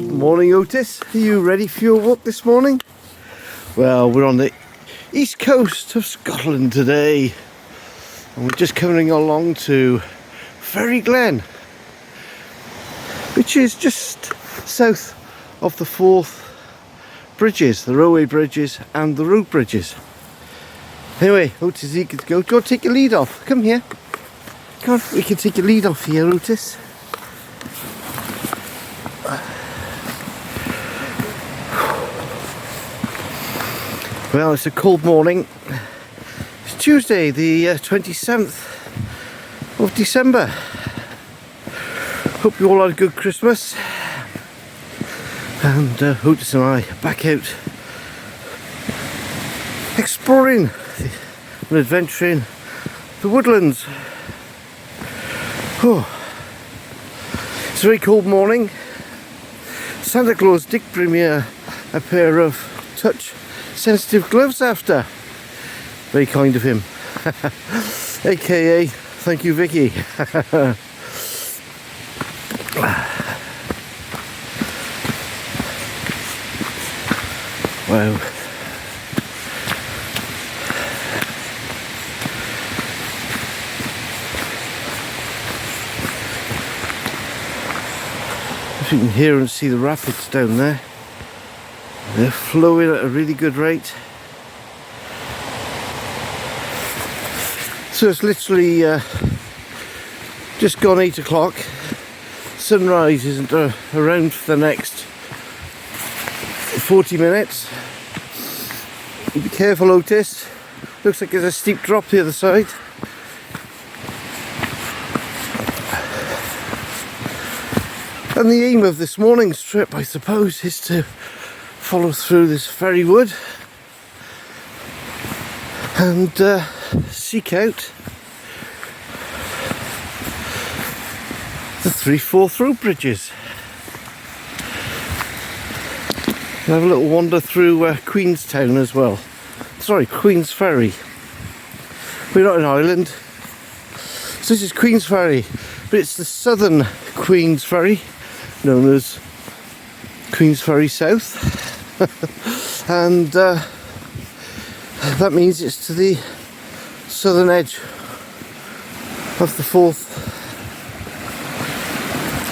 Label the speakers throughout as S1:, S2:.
S1: Good morning, Otis. Are you ready for your walk this morning? Well, we're on the east coast of Scotland today, and we're just coming along to Ferry Glen, which is just south of the Firth bridges, the railway bridges and the road bridges. Anyway, Otis, you could go take your lead off. Come here. Come on, we can take your lead off here, Otis. Well, it's a cold morning. It's Tuesday, the 27th of December. Hope you all had a good Christmas. And Otis and I are back out exploring and adventuring the woodlands. Oh, it's a very cold morning. Santa Claus did bring me a pair of touch sensitive gloves after. Very kind of him. AKA, thank you, Vicky. Wow. If you can hear and see the rapids down there, they're flowing at a really good rate. So it's literally just gone 8 o'clock. Sunrise isn't around for the next 40 minutes. Be careful, Otis. Looks like there's a steep drop the other side. And the aim of this morning's trip, I suppose, is to follow through this Ferry wood and seek out the 3 Firth road bridges. We'll have a little wander through Queenstown as well. Sorry, Queensferry. We're not in Ireland. So this is Queensferry, but it's the southern Queensferry, known as Queensferry South. And that means it's to the southern edge of the Firth.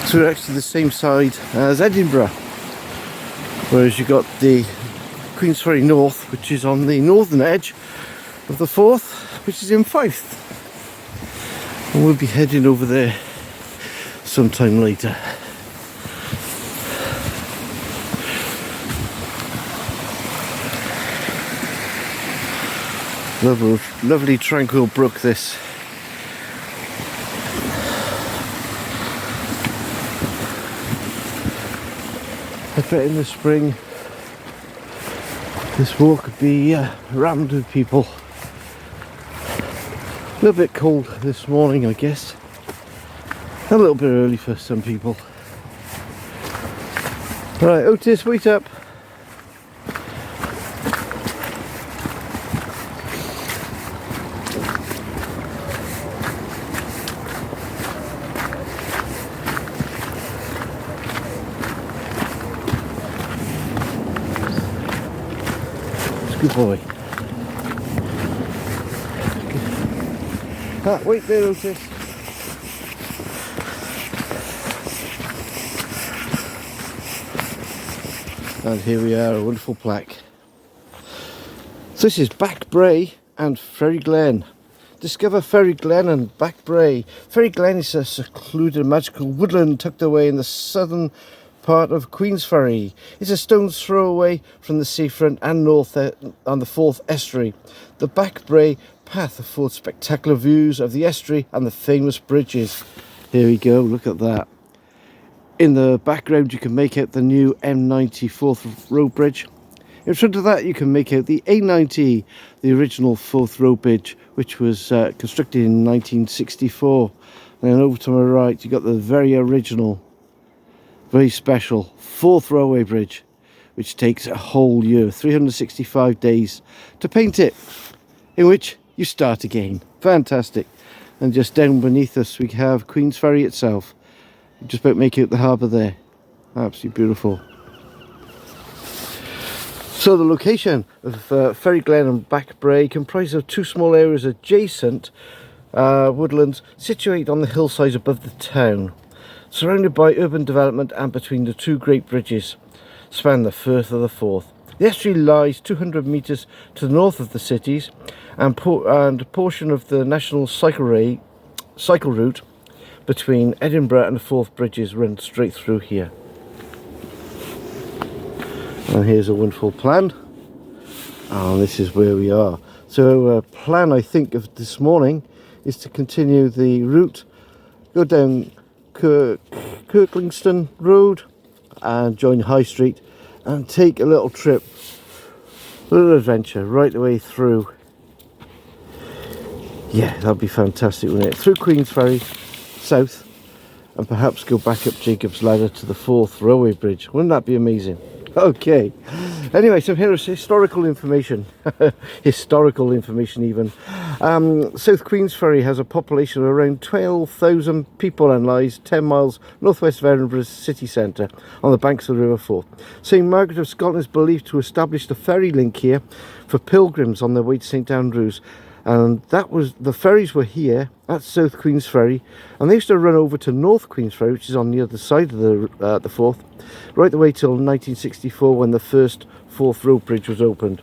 S1: So we're actually the same side as Edinburgh. Whereas you got the Queensferry North, which is on the northern edge of the Firth, which is in Firth. And we'll be heading over there sometime later. Lovely tranquil brook this. I bet in the spring this walk could be rammed with people. A little bit cold this morning, I guess. A little bit early for some people. Right, Otis, wait up. Good boy. Ah, wait there, Otis. And here we are, a wonderful plaque. So this is Back Bray and Ferry Glen. Discover Ferry Glen and Back Bray. Ferry Glen is a secluded magical woodland tucked away in the southern part of Queensferry. It's a stone's throw away from the seafront and north on the Firth estuary. The Back Bray path affords spectacular views of the estuary and the famous bridges. Here we go, look at that. In the background you can make out the new M90 Firth road bridge. In front of that you can make out the A90, the original Firth road bridge, which was constructed in 1964. And then over to my right you got the very original, very special Firth railway bridge, which takes a whole year, 365 days to paint it, in which you start again. Fantastic. And just down beneath us we have Queensferry itself. Just about make out the harbour there. Absolutely beautiful. So the location of Ferry Glen and Back Bray comprises of two small areas adjacent woodlands situated on the hillsides above the town, surrounded by urban development and between the two great bridges span the Firth of the Forth. The estuary lies 200 metres to the north of the cities, and a portion of the national cycle route between Edinburgh and the Forth bridges runs straight through here. And here's a wonderful plan, and this is where we are. So plan I think of this morning is to continue the route, go down Kirklingston Road and join High Street and take a little trip, a little adventure right the way through. Yeah, that'd be fantastic, wouldn't it? Through Queensferry south and perhaps go back up Jacob's Ladder to the Forth Railway Bridge. Wouldn't that be amazing? Okay, anyway, so here is historical information. Historical information even. South Queensferry has a population of around 12,000 people and lies 10 miles northwest of Edinburgh's city centre on the banks of the River Forth. St Margaret of Scotland is believed to have established a ferry link here for pilgrims on their way to St Andrews. And the ferries were here at South Queensferry, and they used to run over to North Queensferry, which is on the other side of the Forth, right the way till 1964 when the first Forth Road Bridge was opened.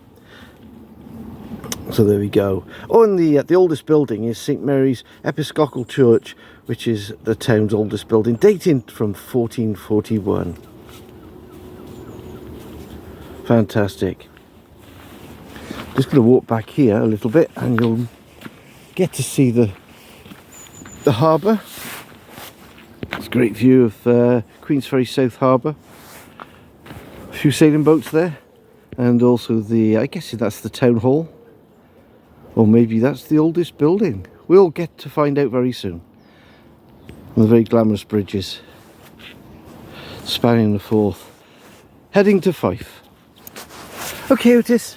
S1: So there we go. Oh, and the oldest building is St Mary's Episcopal Church, which is the town's oldest building, dating from 1441. Fantastic. Just going to walk back here a little bit and you'll get to see the harbour. It's a great view of Queensferry South Harbour. A few sailing boats there, and also I guess that's the town hall, or maybe that's the oldest building. We'll get to find out very soon. And the very glamorous bridges spanning the Forth, heading to Fife. Okay, Otis.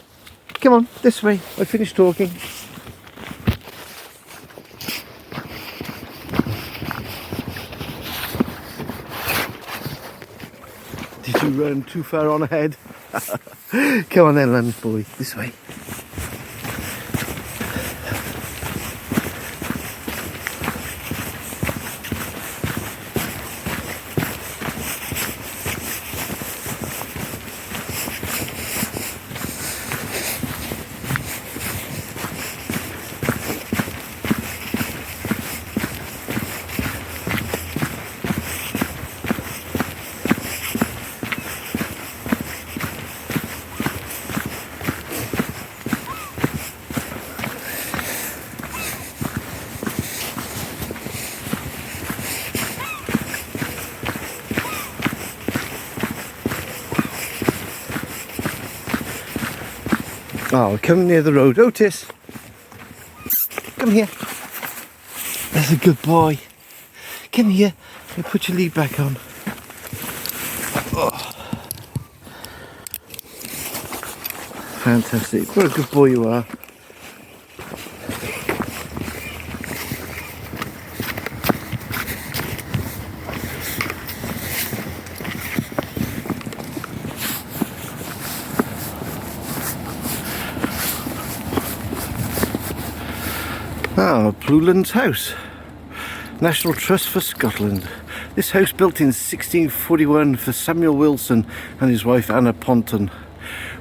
S1: Come on, this way. I finished talking. Did you run too far on ahead? Come on then, land boy. This way. Oh, come near the road. Otis, come here. That's a good boy. Come here. You put your lead back on. Oh. Fantastic. What a good boy you are. Woodlands House, National Trust for Scotland. This house, built in 1641 for Samuel Wilson and his wife Anna Ponton,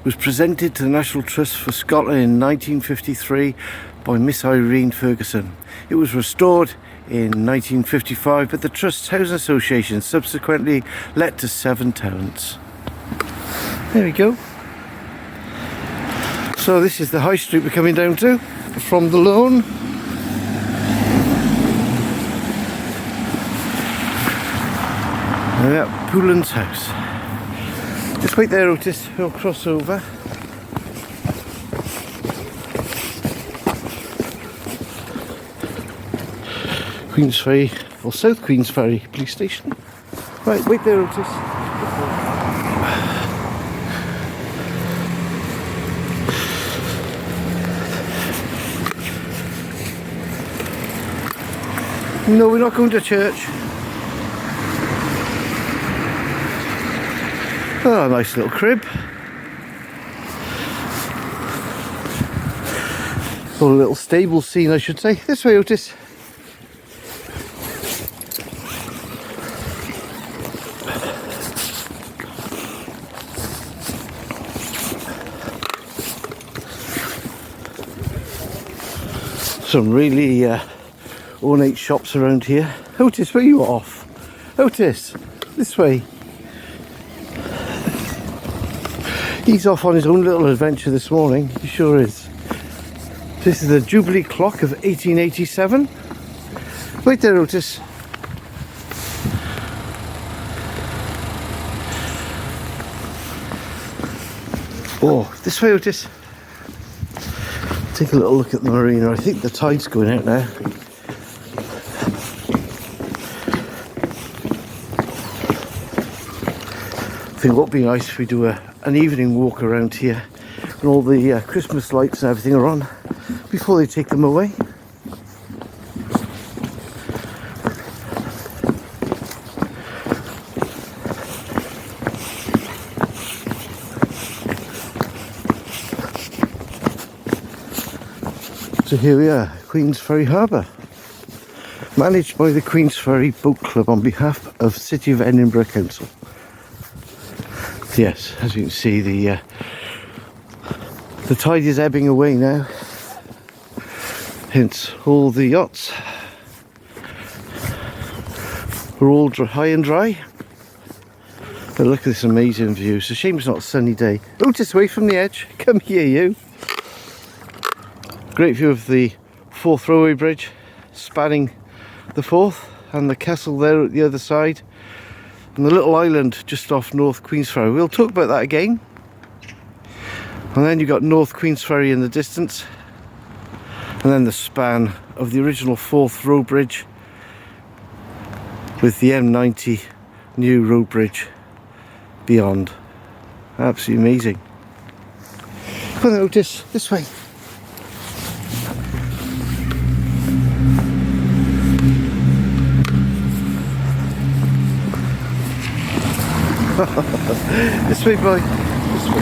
S1: was presented to the National Trust for Scotland in 1953 by Miss Irene Ferguson. It was restored in 1955, but the Trust's Housing Association subsequently let to 7 tenants. There we go. So this is the high street we're coming down to from the lawn. And that Woodlands House. Just wait there, Otis, we'll cross over. Queensferry, or South Queensferry Police Station. Right, wait there, Otis. No, we're not going to church. Oh, nice little crib. Or a little stable scene, I should say. This way, Otis. Some really ornate shops around here. Otis, where are you off? Otis, this way. He's off on his own little adventure this morning, he sure is. This is the Jubilee clock of 1887. Wait there, Otis. Oh, this way, Otis. Take a little look at the marina. I think the tide's going out now. I think what would be nice if we do an evening walk around here and all the Christmas lights and everything are on before they take them away. So here we are, Queensferry Harbour, managed by the Queensferry Boat Club on behalf of City of Edinburgh Council. Yes, as you can see, the tide is ebbing away now, hence all the yachts are all high and dry. But look at this amazing view. It's a shame it's not a sunny day. Otis, away from the edge, come here you. Great view of the Forth Railway Bridge spanning the Forth, and the castle there at the other side, and the little island just off North Queensferry. We'll talk about that again. And then you've got North Queensferry in the distance, and then the span of the original Forth Road Bridge with the M90 new road bridge beyond. Absolutely amazing. Come on, Otis, this way. This way, boy. This way.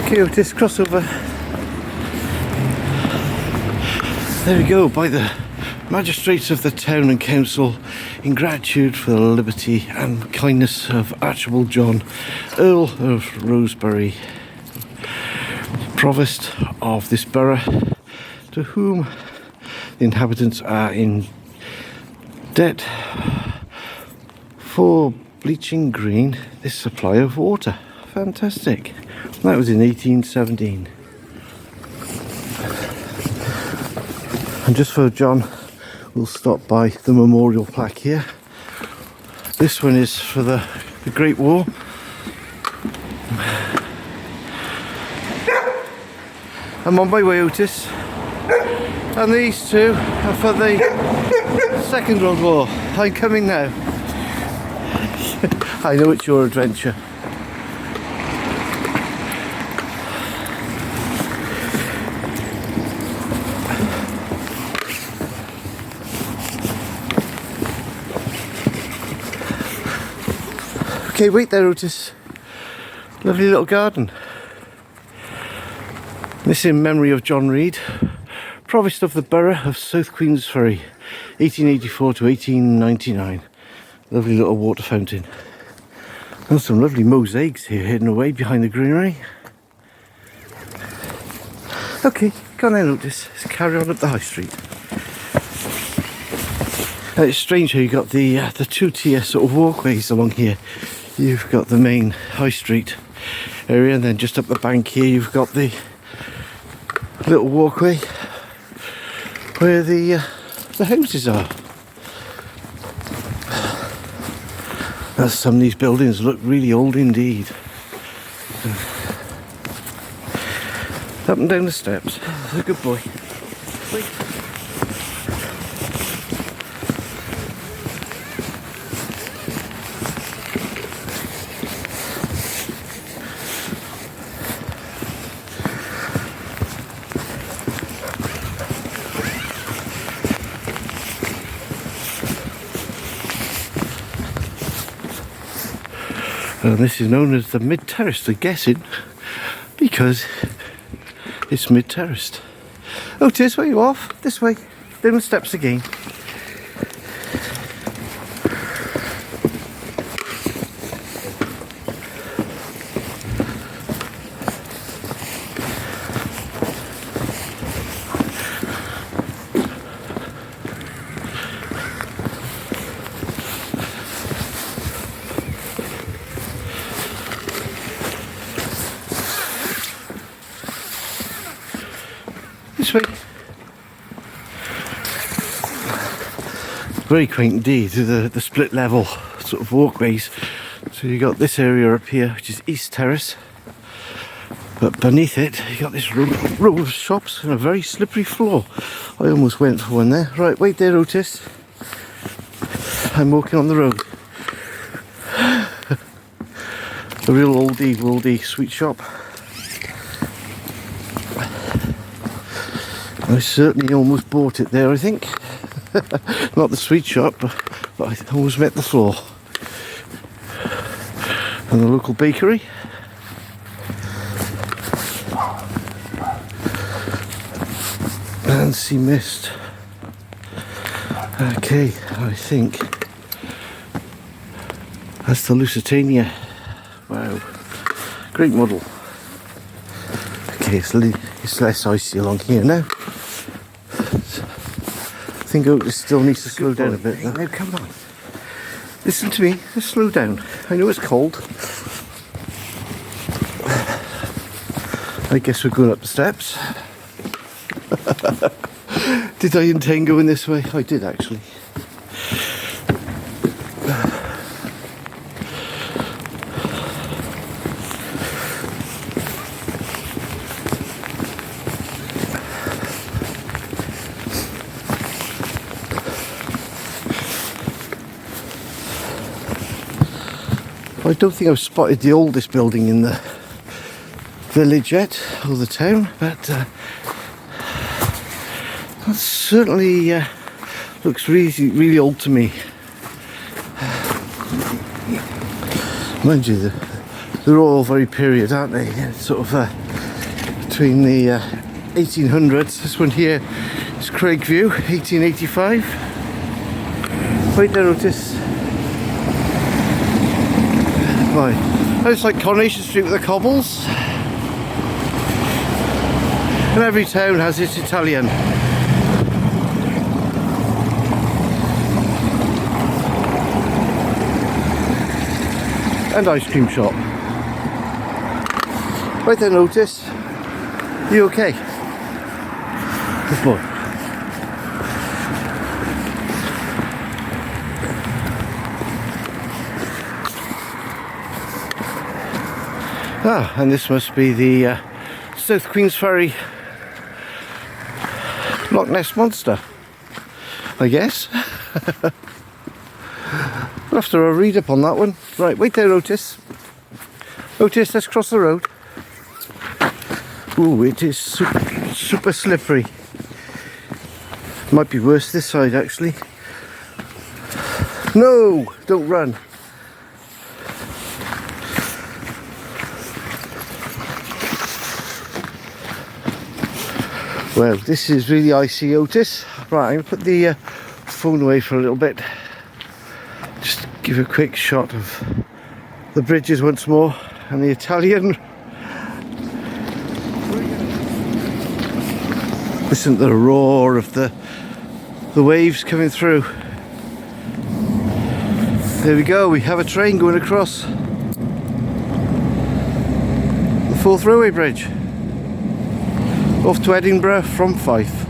S1: Okay, Otis, cross over. There we go, by the magistrates of the town and council, in gratitude for the liberty and kindness of Archibald John, Earl of Rosebery, Provost of this borough, to whom the inhabitants are in debt for bleaching green this supply of water. Fantastic. That was in 1817. And just for John, we'll stop by the memorial plaque here. This one is for the Great War. I'm on my way, Otis. And these two are for the Second World War. I'm coming now. I know it's your adventure. Okay, wait there, Otis. Lovely little garden. This in memory of John Reed, Provost of the Borough of South Queensferry, 1884 to 1899. Lovely little water fountain. And some lovely mosaics here hidden away behind the greenery. Okay, go on then, Otis. Let's carry on up the high street. And it's strange how you got the two-tier sort of walkways along here. You've got the main high street area, and then just up the bank here you've got the little walkway where the houses are. As some of these buildings look really old indeed. Up and down the steps. That's a good boy. Wait. And this is known as the mid-terraced, I'm guessing, because it's mid-terraced. Otis, where are you off? This way. Down the steps again. This way. Very quaint indeed, the split level sort of walkways. So you got this area up here, which is East Terrace, but beneath it you got this row of shops and a very slippery floor. I almost went for one there. Right, wait there, Otis. I'm walking on the road. A real oldie sweet shop. I certainly almost bought it there, I think. Not the sweet shop, but I almost met the floor. And the local bakery. And sea mist. Okay, I think that's the Lusitania. Wow, great model. Okay, it's less icy along here now. I think Otis still needs to slow down a bit. Now come on, listen to me, just slow down. I know it's cold. I guess we're going up the steps. Did I intend going this way? I did actually. I don't think I've spotted the oldest building in the village yet, or the town, but that certainly looks really old to me. Mind you, they're all very period, aren't they? Sort of between the 1800s. This one here is Craigview, 1885. Wait there, Otis. Right, it's like Coronation Street with the cobbles. And every town has its Italian. And ice cream shop. Right then, Otis. You okay? Good boy. Ah, and this must be the South Queensferry Loch Ness Monster, I guess. We'll have to read up on that one. Right, wait there, Otis. Otis, let's cross the road. Ooh, it is super slippery. Might be worse this side, actually. No, don't run. Well, this is really icy, Otis. Right, I'm going to put the phone away for a little bit. Just give a quick shot of the bridges once more and the Italian. Listen to the roar of the waves coming through. There we go, we have a train going across the Forth Railway Bridge. Off to Edinburgh from Firth.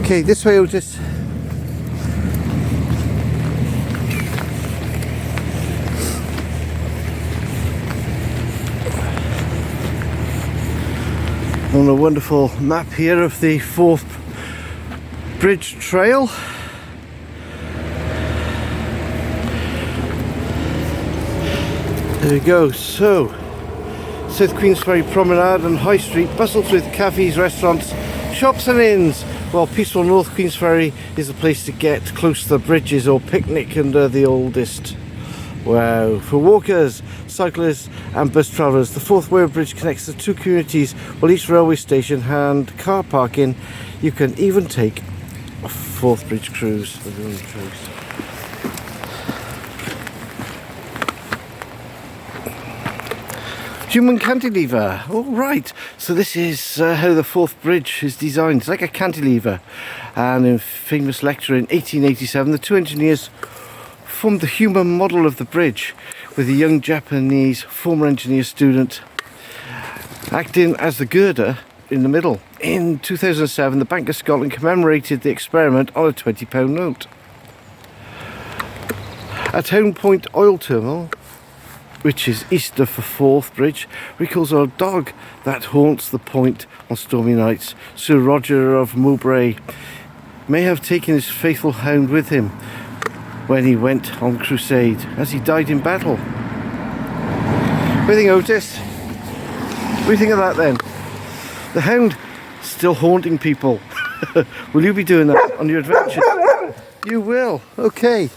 S1: Okay, this way, Otis. On a wonderful map here of the Forth Bridge Trail. There we go. So, South Queensferry Promenade and High Street bustles with cafes, restaurants, shops and inns, Well, peaceful North Queensferry is a place to get close to the bridges or picnic under the oldest. Wow, for walkers, cyclists and bus travellers, the Forth Rail Bridge connects the two communities, while each railway station and car parking. You can even take a Forth Bridge cruise. Human cantilever. All right. So this is how the Forth Bridge is designed. It's like a cantilever. And in famous lecture in 1887, the two engineers formed the human model of the bridge, with a young Japanese former engineer student acting as the girder in the middle. In 2007, the Bank of Scotland commemorated the experiment on a £20 note. At Town Point Oil Terminal, which is east of the Forth Bridge, recalls a dog that haunts the point on stormy nights. Sir Roger of Mowbray may have taken his faithful hound with him when he went on crusade, as he died in battle. What do you think, Otis? What do you think of that then? The hound still haunting people. Will you be doing that on your adventures? You will, okay.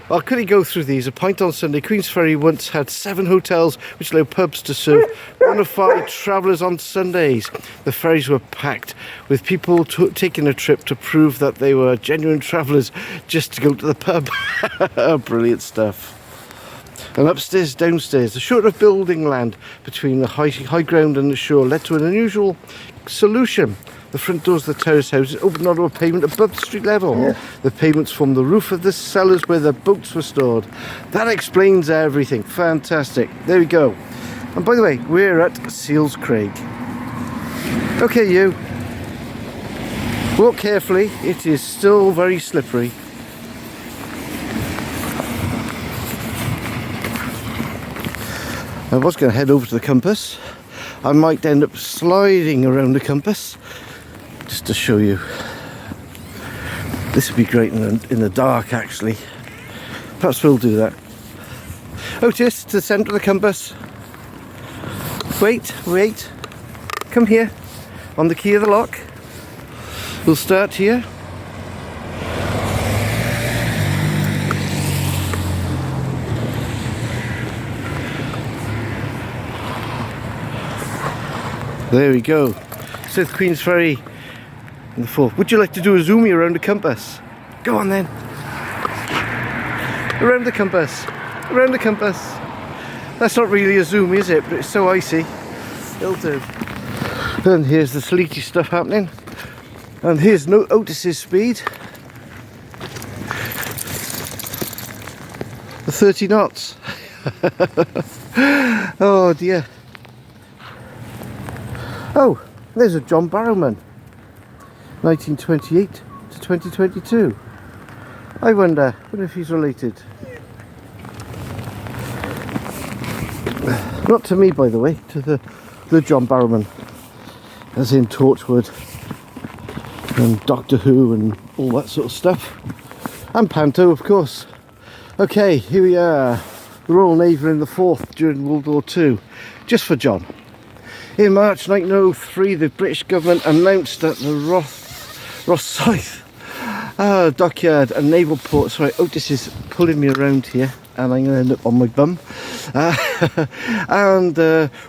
S1: Well, could he go through these? A pint on Sunday. Queensferry once had 7 hotels which allowed pubs to serve bona fide travellers on Sundays. The ferries were packed with people taking a trip to prove that they were genuine travellers just to go to the pub. Brilliant stuff. And upstairs, downstairs, the short of building land between the high ground and the shore led to an unusual solution. The front doors of the terrace houses opened onto a pavement above the street level. Yeah. The pavements formed the roof of the cellars where the boats were stored. That explains everything. Fantastic. There we go. And by the way, we're at Seals Craig. Okay, you. Walk carefully. It is still very slippery. I was going to head over to the compass. I might end up sliding around the compass just to show you. This would be great in the dark, actually. Perhaps we'll do that. Otis, to the centre of the compass. Wait. Come here. On the key of the lock. We'll start here. There we go. South Queensferry in the Forth. Would you like to do a zoomie around the compass? Go on then. Around the compass. Around the compass. That's not really a zoom, is it? But it's so icy. It'll do. And here's the sleety stuff happening. And here's Otis's speed. The 30 knots. Oh dear. Oh, there's a John Barrowman, 1928 to 2022. I wonder if he's related. Not to me, by the way, to the John Barrowman, as in Torchwood and Doctor Who and all that sort of stuff. And Panto, of course. Okay, here we are, the Royal Navy in the Forth during World War II, just for John. In March 1903, the British government announced that the Rosyth dockyard and naval port. Sorry, Otis is pulling me around here, and I'm going to end up on my bum.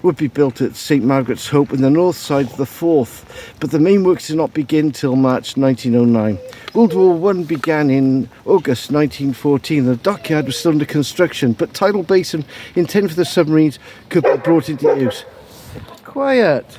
S1: Would be built at St Margaret's Hope in the north side of the Forth, but the main works did not begin till March 1909. World War I began in August 1914. The dockyard was still under construction, but tidal basin intended for the submarines could be brought into use. Quiet.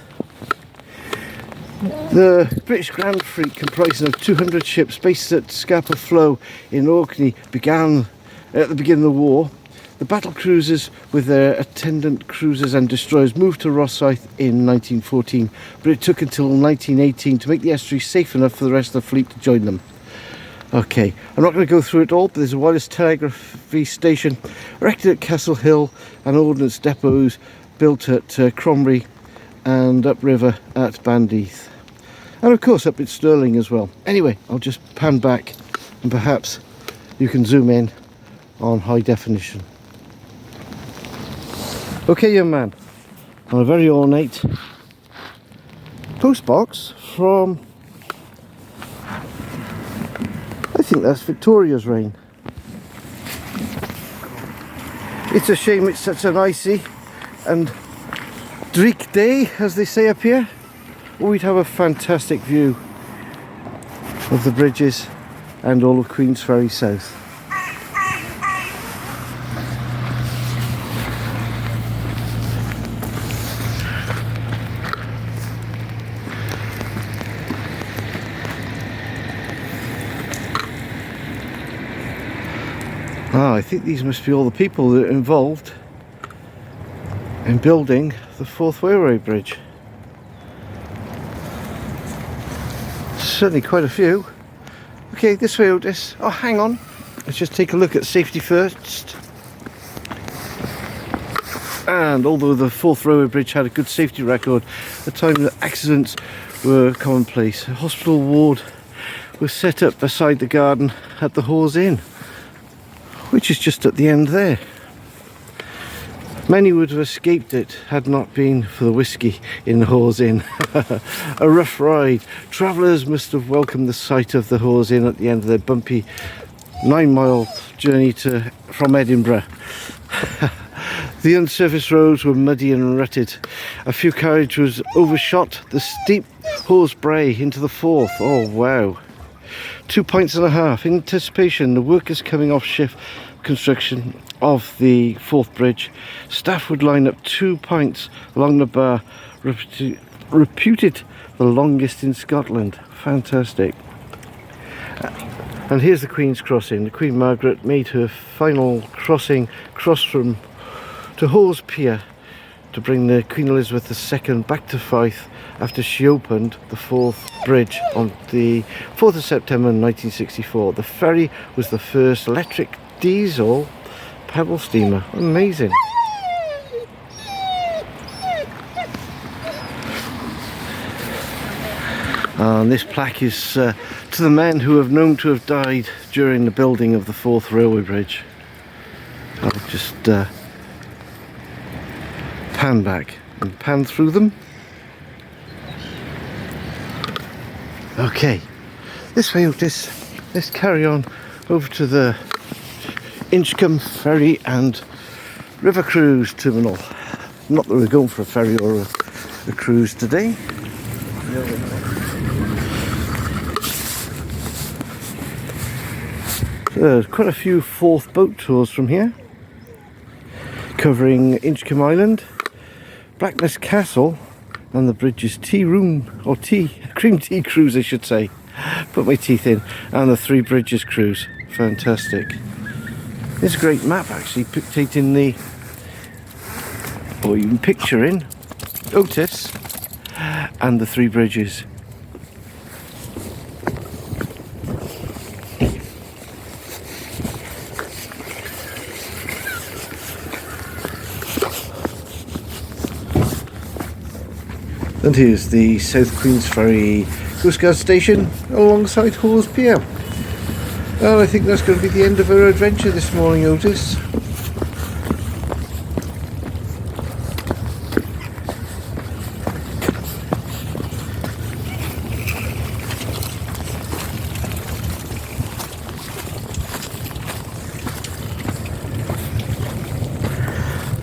S1: The British Grand Fleet, comprising of 200 ships based at Scapa Flow in Orkney, began at the beginning of the war. The battle cruisers with their attendant cruisers and destroyers moved to Rosyth in 1914, but it took until 1918 to make the estuary safe enough for the rest of the fleet to join them. Okay, I'm not going to go through it all, but there's a wireless telegraphy station erected at Castle Hill and ordnance depots built at Cromrie and upriver at Bandeath, and of course up at Stirling as well. Anyway, I'll just pan back and perhaps you can zoom in on high definition. Okay, young man, on a very ornate postbox from, I think that's Victoria's reign. It's a shame it's such an icy and dreek day, as they say up here. We'd have a fantastic view of the bridges and all of Queensferry South. I think these must be all the people that are involved in building the Forth Railway Bridge. Certainly quite a few. Okay, this way, Otis. Oh, hang on. Let's just take a look at safety first. And although the Forth Railway Bridge had a good safety record, at the time that accidents were commonplace, a hospital ward was set up beside the garden at the Hawes Inn, which is just at the end there. Many would have escaped it had not been for the whiskey in the Hawes Inn. A rough ride. Travellers must have welcomed the sight of the Hawes Inn at the end of their bumpy 9-mile journey from Edinburgh. The unsurfaced roads were muddy and rutted. A few carriages was overshot the steep Hawes Brae into the Forth. Oh wow. 2.5 pints. In anticipation, the workers coming off shift construction of the Forth Bridge, staff would line up 2 pints along the bar, reputed the longest in Scotland. Fantastic. And here's the Queen's Crossing. The Queen Margaret made her final crossing to Hawes Pier to bring the Queen Elizabeth II back to Firth after she opened the Forth Bridge on the 4th of September 1964. The ferry was the first electric diesel pebble steamer. Amazing. And this plaque is to the men who have known to have died during the building of the Forth Railway Bridge. I'll just pan back and pan through them. Okay, this way, Otis. Let's carry on over to the Inchcombe Ferry and River Cruise Terminal. Not that we're going for a ferry or a cruise today. So there's quite a few Forth boat tours from here, covering Inchcombe Island, Blackness Castle, and the bridge's cream tea cruise, I should say. Put my teeth in. And the Three Bridges cruise. Fantastic. It's a great map, actually, dictating or even picturing Otis and the Three Bridges. And here's the South Queensferry Coast Guard Station alongside Hawes Pier. Well, I think that's going to be the end of our adventure this morning, Otis.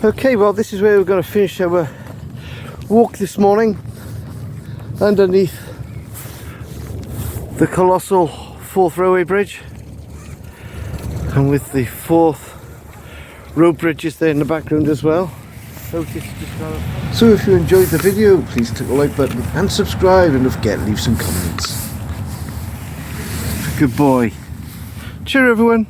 S1: Okay, well, this is where we're going to finish our walk this morning, underneath the colossal Forth Railway Bridge, and with the Forth road bridges there in the background as well. So if you enjoyed the video, please click the like button and subscribe, and don't forget to leave some comments. Good boy. Cheer everyone.